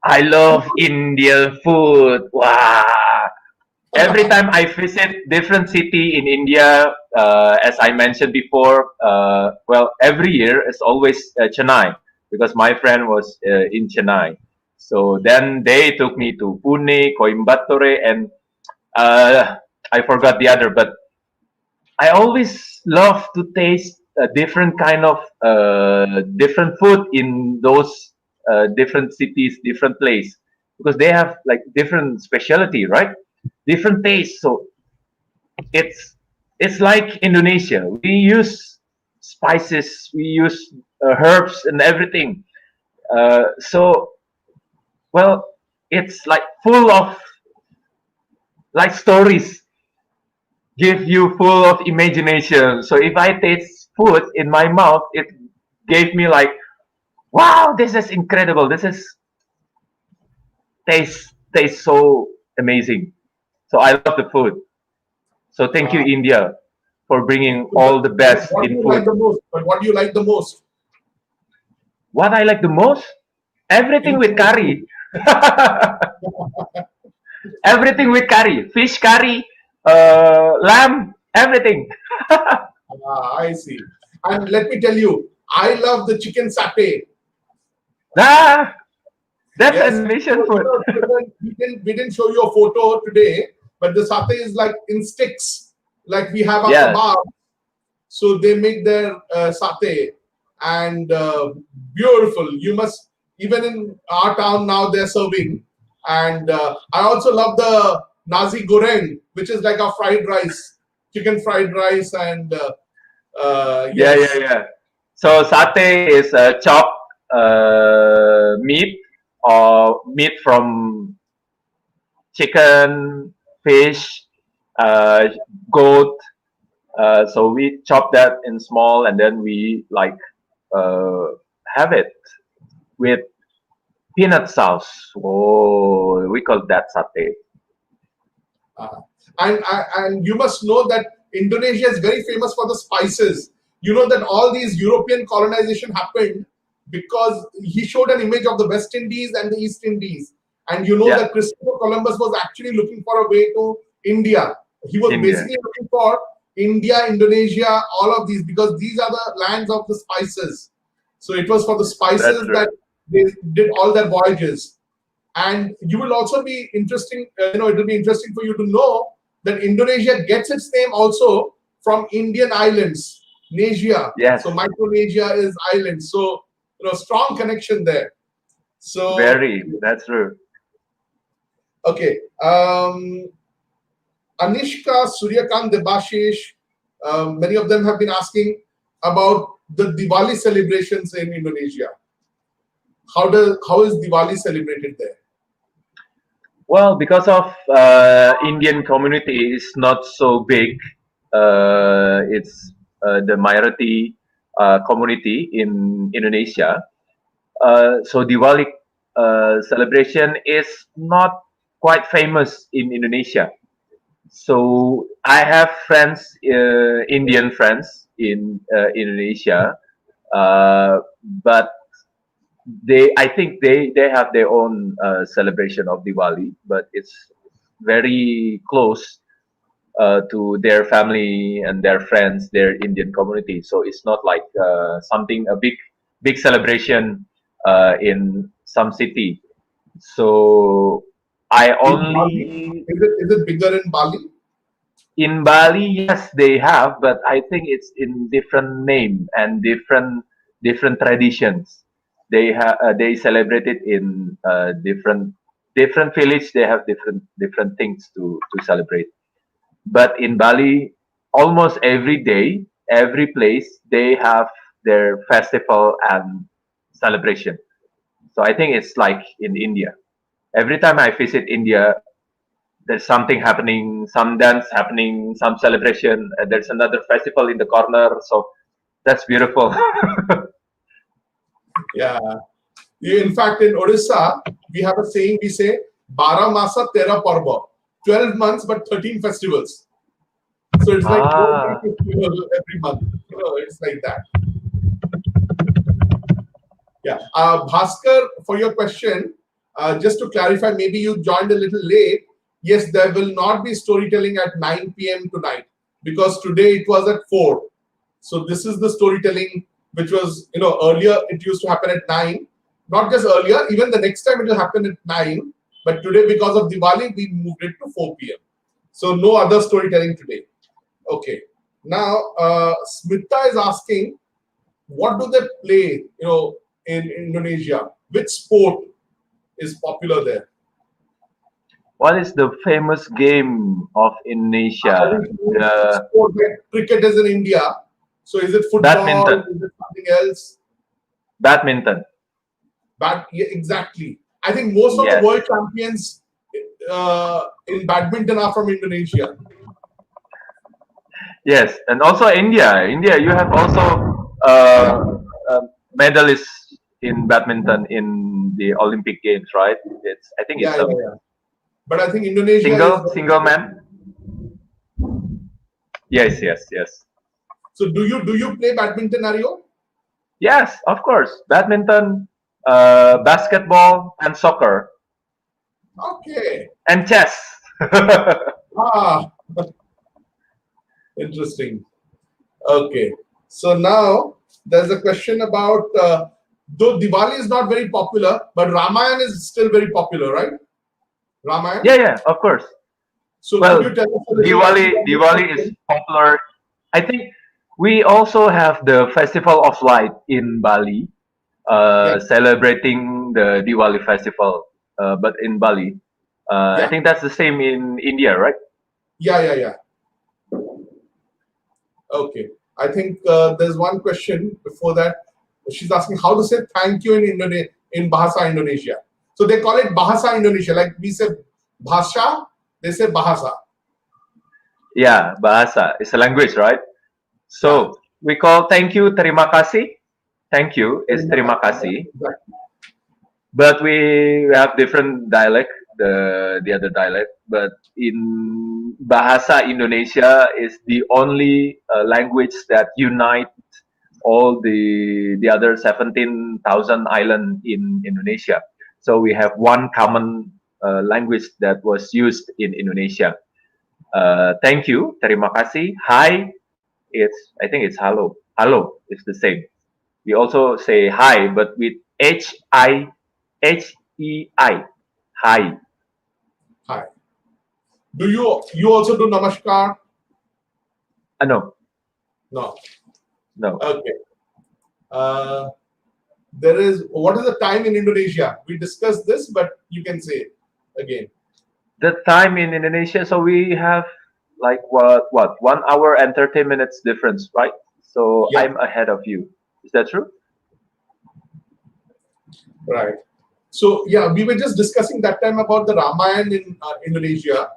I love Indian food. Wow. Every time I visit different city in India, as I mentioned before, well, every year it's always Chennai, because my friend was in Chennai. So then they took me to Pune, Coimbatore, and uh, I forgot the other. But I always love to taste a different kind of different food in those different cities, different place, because they have like different specialty, right? Different taste. So it's it's like Indonesia. We use spices, we use herbs and everything. So well, it's like full of like stories, give you full of imagination. So if I taste food in my mouth, it gave me like, wow, this is incredible. This is tastes so amazing. So I love the food. So thank you, Uh, India, for bringing but all the best what do in you like food. the most? But what do you like the most? What I like the most? Everything with Indian food. curry. Everything with curry. Fish curry, lamb, everything. I see. And let me tell you, I love the chicken satay. Ah, that's Yes. Indonesian So, food. children, we didn't show you a photo today, but the satay is like in sticks, like we have our Yes. kebab. So they make their satay, and beautiful. You must, even in our town now they're serving. And I also love the nasi goreng, which is like a fried rice, chicken fried rice, and Yeah, yeah, yes. yeah. So satay is chopped meat, or meat from chicken, fish, uh, goat. So we chop that in small, and then we like uh, have it with peanut sauce. Oh, we call that satay. Uh, and you must know that Indonesia is very famous for the spices. You know that all these European colonization happened because he showed an image of the West Indies and the East Indies. And you know Yeah, that Christopher Columbus was actually looking for a way to India. He was India. basically looking for India, Indonesia, all of these, because these are the lands of the spices. So it was for the That's spices true. that they did all their voyages. And you will also be interesting, it will be interesting for you to know that Indonesia gets its name also from Indian islands, Nasia. Yes, So Micronesia is islands. So, strong connection there. So, very. That's true. okay. Anishka Suryakant Debashish Many of them have been asking about the Diwali celebrations in Indonesia. How is Diwali celebrated there? Well, because of Indian community is not so big, it's the majority community in Indonesia. So Diwali celebration is not quite famous in Indonesia. So I have friends, Indian friends in Indonesia, but I think they have their own celebration of Diwali, but it's very close to their family and their friends, their Indian community. So it's not like something a big celebration in some city. So I In Bali, only is it bigger in Bali? in Bali, yes, they have, but I think it's in different name and different traditions. They celebrate it in different village. They have different things to celebrate. But in Bali, almost every day, every place, they have their festival and celebration. So I think it's like in India. Every time I visit India, there's something happening, some dance happening, some celebration. There's another festival in the corner. So that's beautiful. Yeah. In fact, in Odisha, we have a saying, we say, Bara Masa Tera Parva, 12 months but 13 festivals. So it's like Ah, one festival every month. It's like that. Yeah. Bhaskar, for your question, just to clarify, maybe you joined a little late. Yes, there will not be storytelling at 9 p.m. tonight because today it was at 4. So this is the storytelling which was, earlier it used to happen at 9. Not just earlier, even the next time it will happen at 9. But today, because of Diwali, we moved it to 4 p.m. So no other storytelling today. Okay. Now, Smita is asking, what do they play, in Indonesia? Which sport is popular there? what is the famous game of I Indonesia? think The sport like cricket is in India. So is it football? badminton. Is it something else? Badminton. Yeah, exactly. I think most of the Yes. world champions in badminton are from Indonesia. Yes, and also India. India, you have also medalists in badminton in the Olympic Games, right? I think Yeah, it's yeah, a yeah. But I think Indonesia is single man. Yes, yes, yes, so. Do you play badminton, Ariyo? yes. Of course, badminton, basketball, and soccer, Okay. and chess. Ah, interesting. Okay. So now there's a question about though Diwali is not very popular, but Ramayana is still very popular, right? Ramayana. Yeah, yeah, of course. So could you Well, tell us a little about Diwali is this? popular. I think we also have the Festival of Light in Bali, Yeah, celebrating the Diwali festival, but in Bali. I yeah, think that's the same in India, right? yeah, yeah, yeah. Okay. I think there's one question before that. She's asking how to say thank you in in Bahasa Indonesia. So they call it Bahasa Indonesia. Like we say Bhasha, they say Bahasa. Yeah, bahasa. It's a language, right? Yeah. So we call thank you terima kasih. Thank you is Terima terima kasih. Yeah, kasih, exactly. but we have different dialect, the other dialect. But in Bahasa Indonesia is the only language that unite all the other 17,000 island in Indonesia. So we have one common language that was used in Indonesia. Thank you, terima kasih. Hi, I think it's hello. Hello is the same. We also say hi, but with Hei. Hi. Hi. Do you also do Namaskar? No, No. no. Okay. Uh, there is what is the time in Indonesia? We discussed this, but you can say it again. The time in Indonesia, so we have like what 1 hour and 30 minutes difference, right? So Yeah, I'm ahead of you. Is that true? right. So yeah, we were just discussing that time about the Ramayana in Indonesia,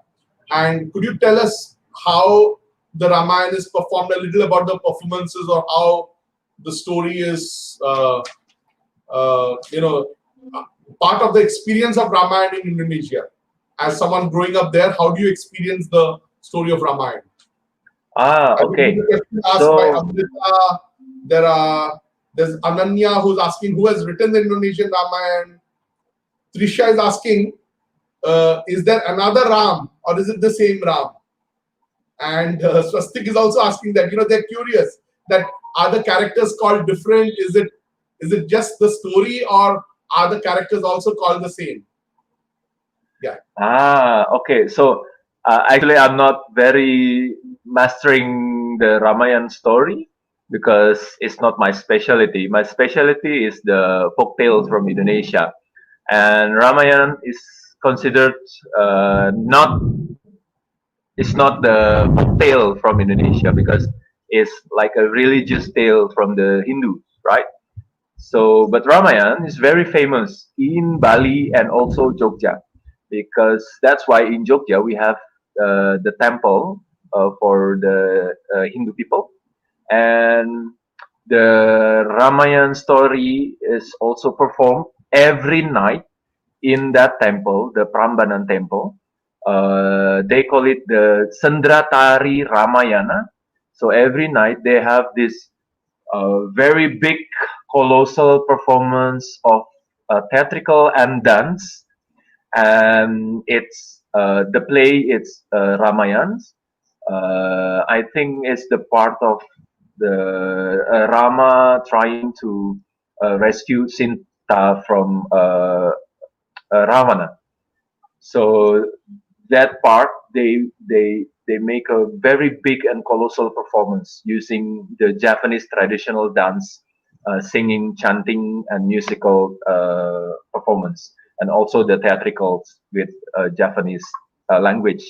and could you tell us how the Ramayana is performed? A little about the performances or how the story is, you know, uh, part of the experience of Ramayana in Indonesia. As someone growing up there, how do you experience the story of Ramayana? I think there's Okay. a question asked by So Amrita. There's Ananya who's asking who has written the Indonesian Ramayana. Trisha is asking, is there another Ram or is it the same Ram? And Swastik is also asking that, they're curious that are the characters called different? Is it just the story or are the characters also called the same? Yeah. okay. So actually, I'm not very mastering the Ramayan story because it's not my specialty. My specialty is the folk tales from Indonesia, and Ramayan is considered not it's not the folk tale from Indonesia because it's like a religious tale from the Hindus, right? So, but Ramayan is very famous in Bali and also Jogja because that's why in Jogja we have the temple for the Hindu people, and the Ramayan story is also performed every night in that temple, the Prambanan temple. They call it the Sendratari Ramayana. So every night they have this very big, colossal performance of theatrical and dance, and it's the play. It's Ramayans. I think it's the part of the Rama trying to rescue Sinta from Ravana. So that part they make a very big and colossal performance using the Japanese traditional dance, singing, chanting, and musical performance, and also the theatricals with Japanese language.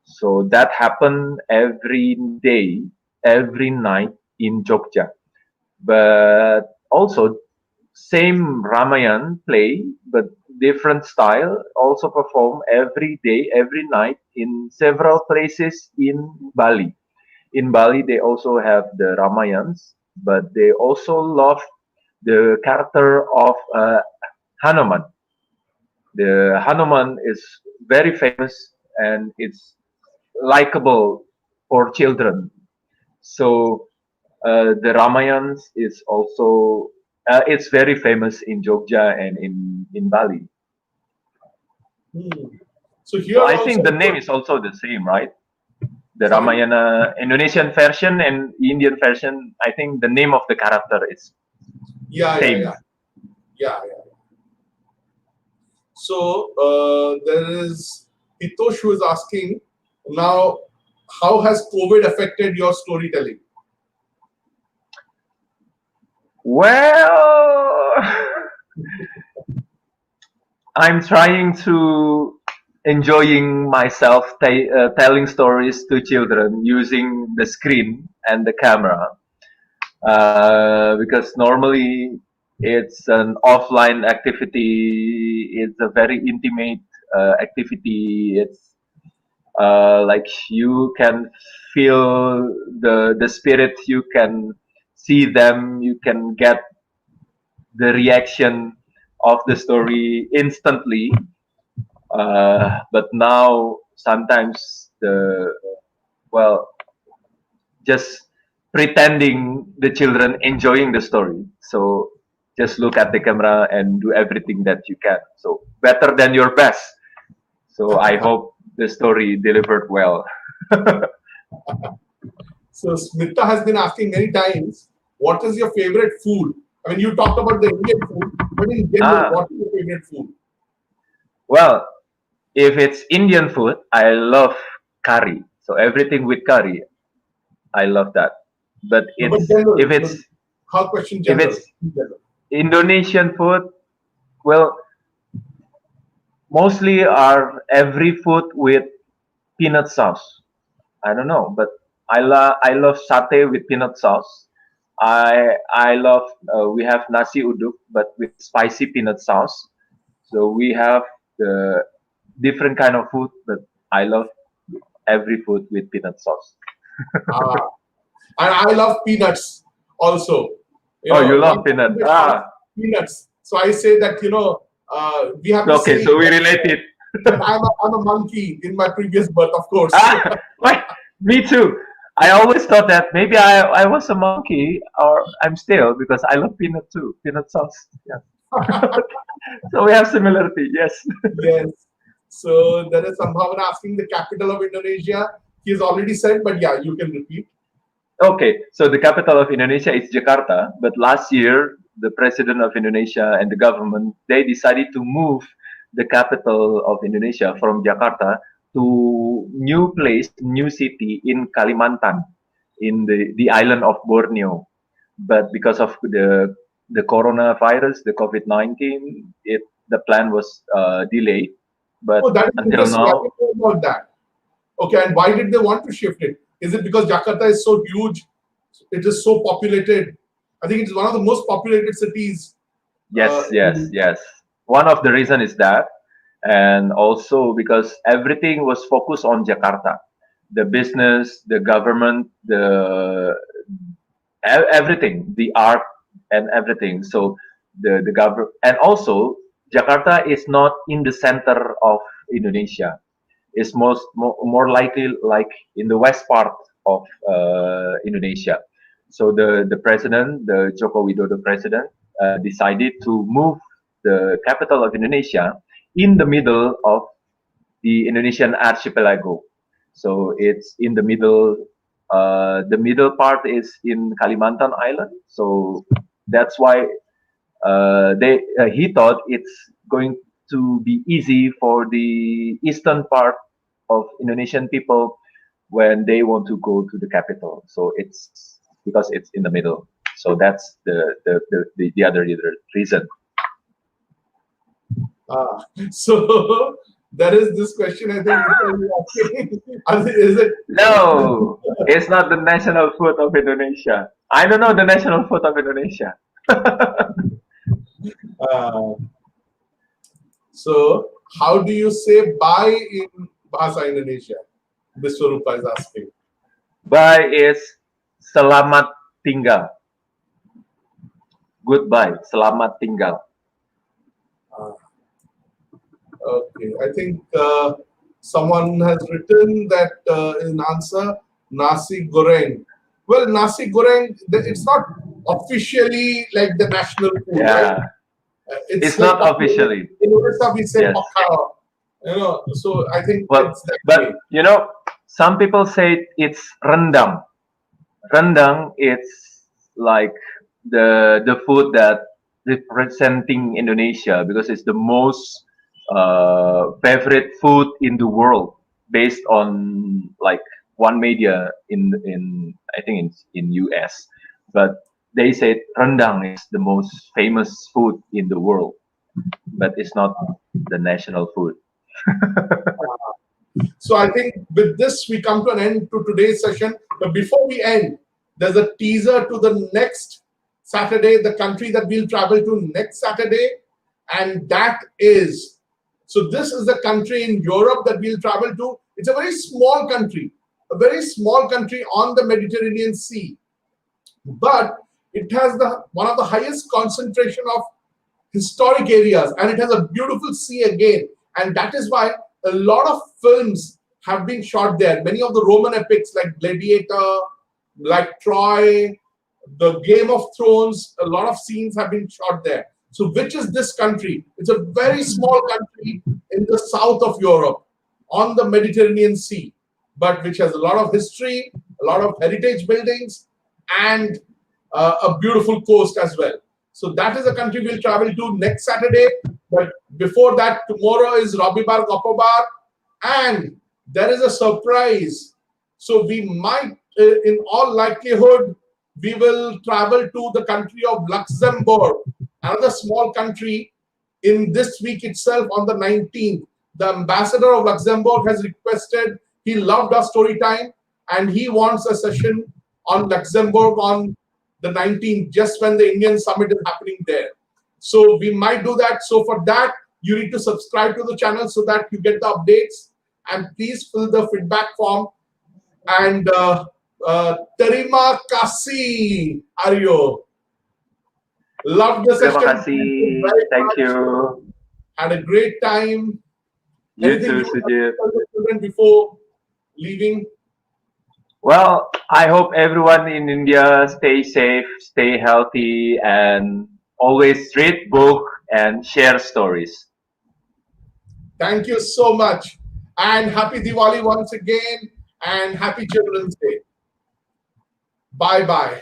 So that happened every day, every night in Jogja. But also same Ramayan play, but different style, also perform every day, every night in several places in Bali. In Bali, they also have the Ramayans, but they also love the character of Hanuman. The Hanuman is very famous and it's likable for children. So the Ramayans is also it's very famous in Jogja and in Bali. Hmm. So So here I also, think the name is also the same, right? The sorry? Ramayana Indonesian version and Indian version. I think the name of the character is Yeah, yeah, same. yeah. Yeah, yeah. So there is Hitosh who is asking now, how has COVID affected your storytelling? Well, I'm trying to enjoying myself telling stories to children using the screen and the camera because normally it's an offline activity. It's a very intimate activity. It's like you can feel the spirit. You can see them. You can get the reaction of the story instantly. But now sometimes the well just pretending the children enjoying the story. So just look at the camera and do everything that you can. So better than your best. So I hope the story delivered well. So Smita has been asking many times, what is your favorite food? I mean, you talked about the Indian food, but in general, Ah, what is your favorite food? well, if it's Indian food, I love curry. So everything with curry, I love that. But No, but it's general. No, her question if general. it's In general. Indonesian food, well, mostly are every food with peanut sauce. I don't know, but I love satay with peanut sauce. I love we have nasi uduk, but with spicy peanut sauce. So we have the different kind of food, but I love every food with peanut sauce. Ah, and I love peanuts also. Oh, you Not love peanut? only Ah, peanuts. So I say that we have to okay, say so we relate it. that I'm a monkey in my previous birth, of course. Ah, wait, me too. I always thought that maybe I was a monkey, or I'm still, because I love peanut too, peanut sauce. Yeah. So we have similarity. Yes. Yes. So there is Sambhavana asking the capital of Indonesia. He has already said, but yeah, you can repeat. Okay, so the capital of Indonesia is Jakarta, but last year the president of Indonesia and the government they decided to move the capital of Indonesia from Jakarta to new place, new city in Kalimantan, in the island of Borneo. But because of the coronavirus, the COVID-19, the plan was delayed. But Oh, that is until interesting. I now, didn't know about that. Okay, and why did they want to shift it? Is it because Jakarta is so huge? It is so populated. I think it's one of the most populated cities. yes, yes, In, yes. One of the reason is that, and also because everything was focused on Jakarta, the business, the government, everything, the art and everything. So the government, and also Jakarta is not in the center of Indonesia. It's more likely like in the west part of Indonesia. So the president, the Joko Widodo president, decided to move the capital of Indonesia in the middle of the Indonesian archipelago. So it's in the middle. The middle part is in Kalimantan Island. So that's why he thought it's going to be easy for the eastern part of Indonesian people when they want to go to the capital. So it's because it's in the middle. So that's the other reason. so there is this question. I think which are you asking? Is it? No, it's not the national food of Indonesia. I don't know the national food of Indonesia. Uh, so how do you say bye in Bahasa Indonesia? Biswarupa is asking. Bye is selamat tinggal. Goodbye, selamat tinggal. Uh, Okay, I think someone has written that in answer nasi goreng. Well, nasi goreng, it's not officially like the national food, right? Yeah, It's it's like not officially. in Orissa we say Yes. pakao, So I think But it's that way. but some people say it's rendang. Rendang it's like the food that representing Indonesia because it's the most favorite food in the world based on like one media in I think in US, but they say rendang is the most famous food in the world, but it's not the national food. So I think with this we come to an end to today's session. But before we end, there's a teaser to the next Saturday, the country that we'll travel to next Saturday, and that is so this is the country in Europe that we'll travel to. It's a very small country on the Mediterranean Sea, but it has the one of the highest concentration of historic areas, and it has a beautiful sea again, and that is why a lot of films have been shot there. Many of the Roman epics like Gladiator, like Troy, the Game of Thrones, a lot of scenes have been shot there. So which is this country? It's a very small country in the south of Europe on the Mediterranean Sea, but which has a lot of history, a lot of heritage buildings, and a beautiful coast as well. So that is a country we'll travel to next Saturday. But before that, tomorrow is Robibar Gopobar, and there is a surprise. So we might, in all likelihood, we will travel to the country of Luxembourg, another small country, in this week itself on the 19th. The ambassador of Luxembourg has requested, he loved our story time, and he wants a session on Luxembourg on the 19th, just when the Indian summit is happening there. So we might do that. So for that, you need to subscribe to the channel so that you get the updates. And please fill the feedback form. And terima kasih, Ariyo. Love the Terima session. kasih. Very Thank much. you. Had a great time. You Anything too, you want to Sujit. tell the children before leaving? Well, I hope everyone in India stay safe, stay healthy, and always read book and share stories. Thank you so much. And happy Diwali once again. And happy Children's Day. Bye bye.